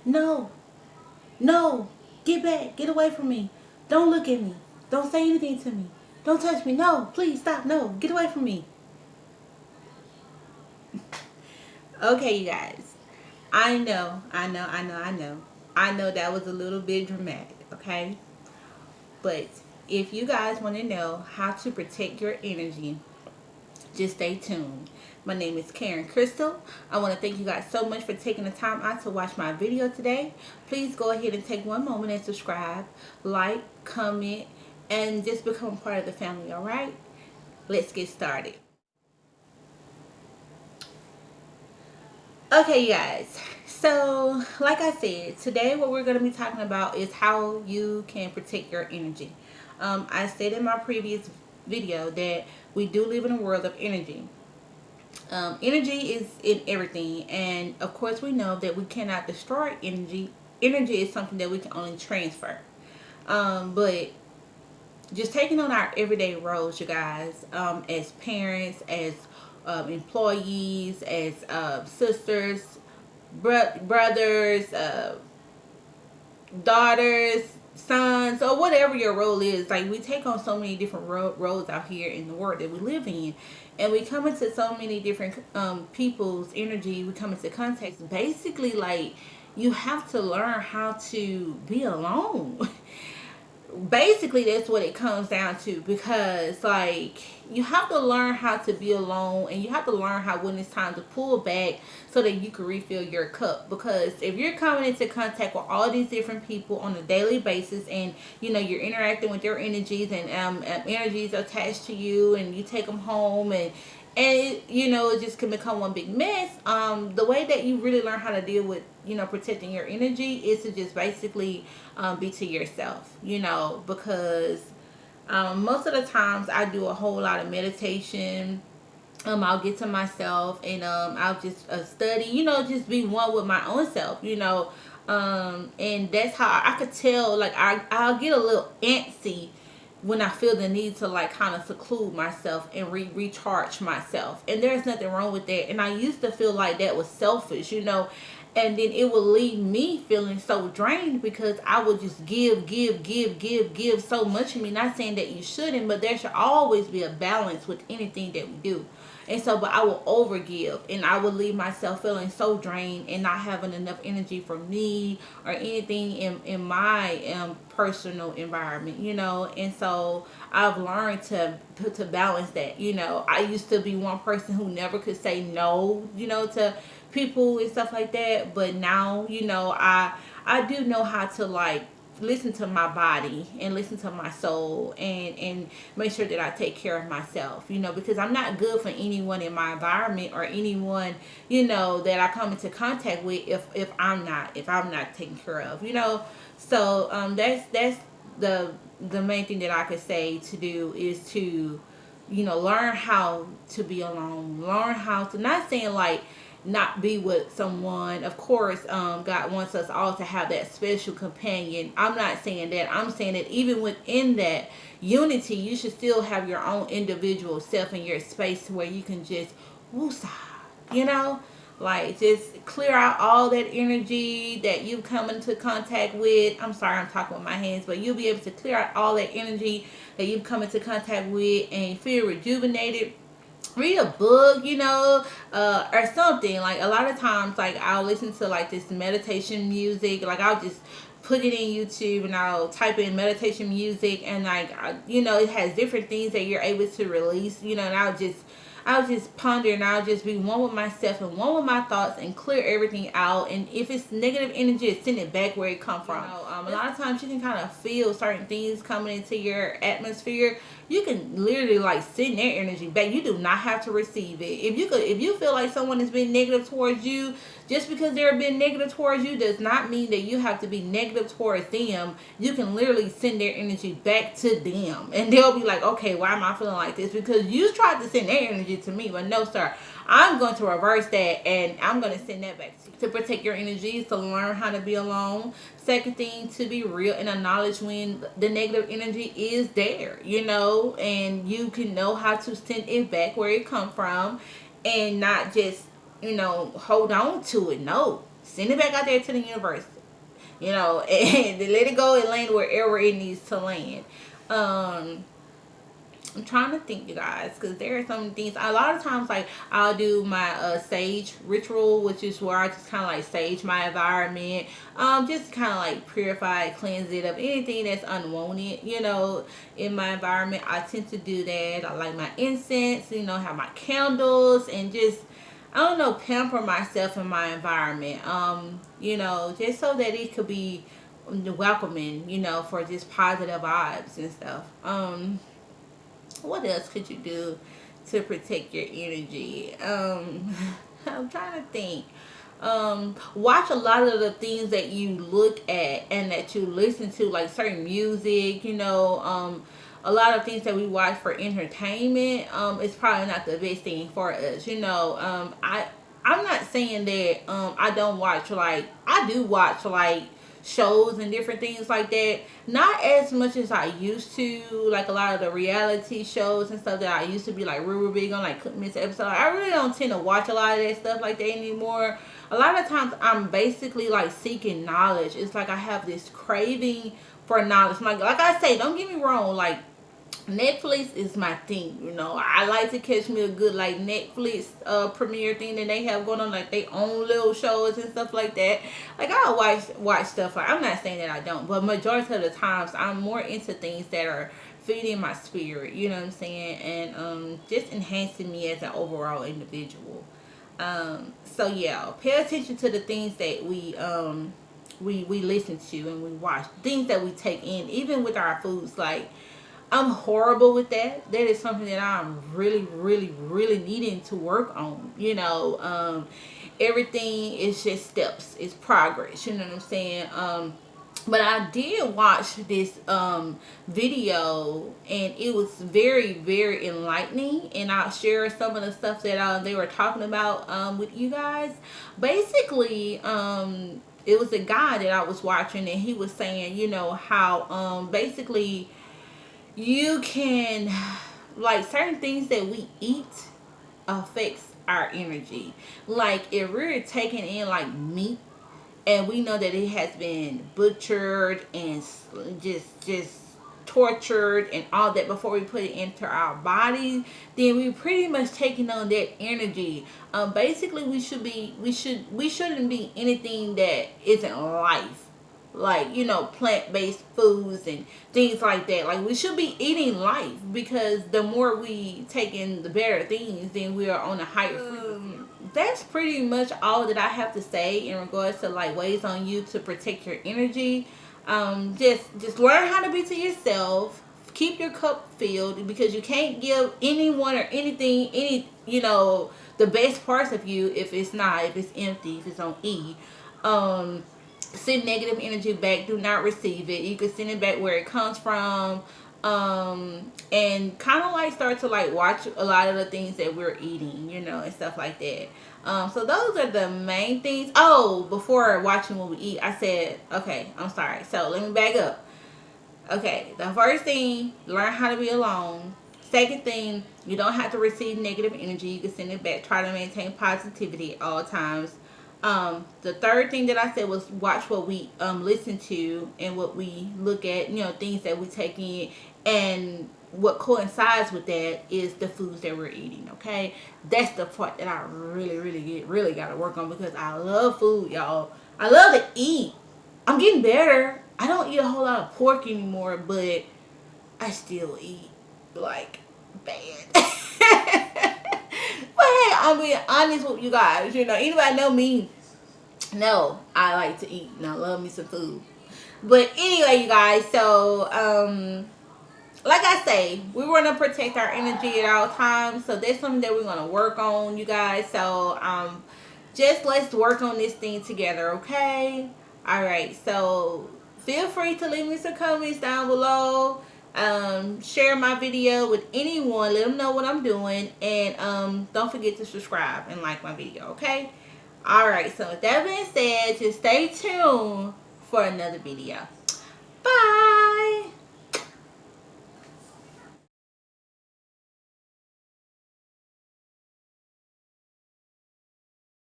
No, no, get back, get away from me. Don't look at me. Don't say anything to me. Don't touch me. No, please stop. No, get away from me. Okay, you guys. I know that was a little bit dramatic, okay? But if you guys want to know how to protect your energy, just stay tuned. My name is Karen Crystal. I want to thank you guys so much for taking the time out to watch my video today. Please go ahead and take one moment and subscribe, like, comment, and just become part of the family, all right? Let's get started. Okay, you guys. So, like I said, today what we're going to be talking about is how you can protect your energy. I said in my previous video that we do live in a world of energy. Energy is in everything, and of course, we know that we cannot destroy energy. Energy is something that we can only transfer. But just taking on our everyday roles, you guys, as parents, as employees, as sisters, brothers, daughters, sons, or whatever your role is. Like, we take on so many different roles out here in the world that we live in, and we come into so many different people's energy. We come into contact. Basically, like, you have to learn how to be alone. Basically, that's what it comes down to, because like, you have to learn how to be alone, and you have to learn how, when it's time to pull back, so that you can refill your cup. Because if you're coming into contact with all these different people on a daily basis, and you're interacting with their energies, and energies attached to you, and you take them home, and it just can become one big mess. The way that you really learn how to deal with protecting your energy is to just basically be to yourself, because most of the times I do a whole lot of meditation. I'll get to myself, and I'll just study, just be one with my own self, and that's how I could tell. Like, I'll get a little antsy when I feel the need to, like, kind of seclude myself and recharge myself. And there's nothing wrong with that. And I used to feel like that was selfish, and then it would leave me feeling so drained, because I would just give so much of me. Not saying that you shouldn't, but there should always be a balance with anything that we do. And so, but I will overgive, and I will leave myself feeling so drained and not having enough energy for me or anything in my personal environment, And so I've learned to balance that. I used to be one person who never could say no, to people and stuff like that. But now, I do know how to, like, listen to my body and listen to my soul, and make sure that I take care of myself, because I'm not good for anyone in my environment, or anyone, that I come into contact with, if I'm not taken care of, So that's the main thing that I could say to do, is to learn how to be alone, learn how to, not saying like not be with someone. Of course, God wants us all to have that special companion. I'm not saying that. I'm saying that even within that unity, you should still have your own individual self in your space, where you can just woosah, you know? Like, just clear out all that energy that you've come into contact with. I'm sorry, I'm talking with my hands, but you'll be able to clear out all that energy that you've come into contact with, and feel rejuvenated. Read a book, or something. Like, a lot of times, like, I'll listen to, like, this meditation music. Like, I'll just put it in YouTube, and I'll type in meditation music, and, like, it has different things that you're able to release, and I'll just ponder, and I'll just be one with myself and one with my thoughts, and clear everything out. And if it's negative energy, send it back where it come from. A lot of times you can kind of feel certain things coming into your atmosphere. You can literally, like, send their energy back. You do not have to receive it. If you feel like someone has been negative towards you, just because they're being negative towards you does not mean that you have to be negative towards them. You can literally send their energy back to them, and they'll be like, okay, why am I feeling like this? Because you tried to send their energy to me. But no, sir, I'm going to reverse that, and I'm going to send that back to you. To protect your energy, to learn how to be alone. Second thing, to be real and acknowledge when the negative energy is there, and you can know how to send it back where it come from, and not just hold on to it. No, Send it back out there to the universe, and let it go and land wherever it needs to land. Um, I'm trying to think, you guys, because there are some things. A lot of times, like I'll do my sage ritual, which is where I just kind of like sage my environment, just kind of like purify it, cleanse it of anything that's unwanted, in my environment. I tend to do that. I like my incense, have my candles, and just I don't know, pamper myself in my environment. Just so that it could be welcoming, for just positive vibes and stuff. What else could you do to protect your energy? I'm trying to think. Watch a lot of the things that you look at and that you listen to, like certain music, a lot of things that we watch for entertainment, it's probably not the best thing for us. I'm not saying that I don't watch, like I do watch like shows and different things like that. Not as much as I used to, like a lot of the reality shows and stuff that I used to be like real big on, like couldn't miss an episode. I really don't tend to watch a lot of that stuff like that anymore. A lot of times I'm basically like seeking knowledge. It's like I have this craving for knowledge. Like I say, don't get me wrong, like Netflix is my thing, I like to catch me a good like Netflix premiere thing that they have going on, like they own little shows and stuff like that. Like I'll watch stuff. Like, I'm not saying that I don't, but majority of the times I'm more into things that are feeding my spirit, you know what I'm saying, and just enhancing me as an overall individual. So yeah, pay attention to the things that we listen to and we watch, things that we take in, even with our foods. Like I'm horrible with that. That is something that I'm really, really, really needing to work on. Everything is just steps. It's progress. You know what I'm saying? But I did watch this video, and it was very, very enlightening. And I'll share some of the stuff that they were talking about with you guys. Basically, it was a guy that I was watching, and he was saying, how basically you can, like, certain things that we eat affects our energy. Like if we're taking in like meat, and we know that it has been butchered and just tortured and all that before we put it into our bodies, then we pretty much taking on that energy. Basically we shouldn't be anything that isn't life, like plant-based foods and things like that. Like we should be eating life, because the more we take in the better things, then we are on a higher frequency. That's pretty much all that I have to say in regards to like ways on you to protect your energy. Just learn how to be to yourself. Keep your cup filled, because you can't give anyone or anything the best parts of you if it's empty, if it's on E. Send negative energy back. Do not receive it. You can send it back where it comes from. And kind of like start to like watch a lot of the things that we're eating, and stuff like that. So those are the main things. Oh, before watching what we eat, I said, okay, I'm sorry. So let me back up. Okay, the first thing, learn how to be alone. Second thing, you don't have to receive negative energy. You can send it back. Try to maintain positivity at all times. The third thing that I said was watch what we listen to and what we look at, things that we take in, and what coincides with that is the foods that we're eating. Okay, that's the part that I really got to work on, because I love food, y'all. I love to eat. I'm getting better. I don't eat a whole lot of pork anymore, but I still eat like bad. But hey, I'm being honest with you guys. Anybody know me? No, I like to eat and I love me some food. But anyway, you guys, so like I say, we want to protect our energy at all times. So that's something that we're going to work on, you guys. So just let's work on this thing together, okay? All right, so feel free to leave me some comments down below. Share my video with anyone. Let them know what I'm doing. And don't forget to subscribe and like my video, okay? Alright, so with that being said, just stay tuned for another video. Bye!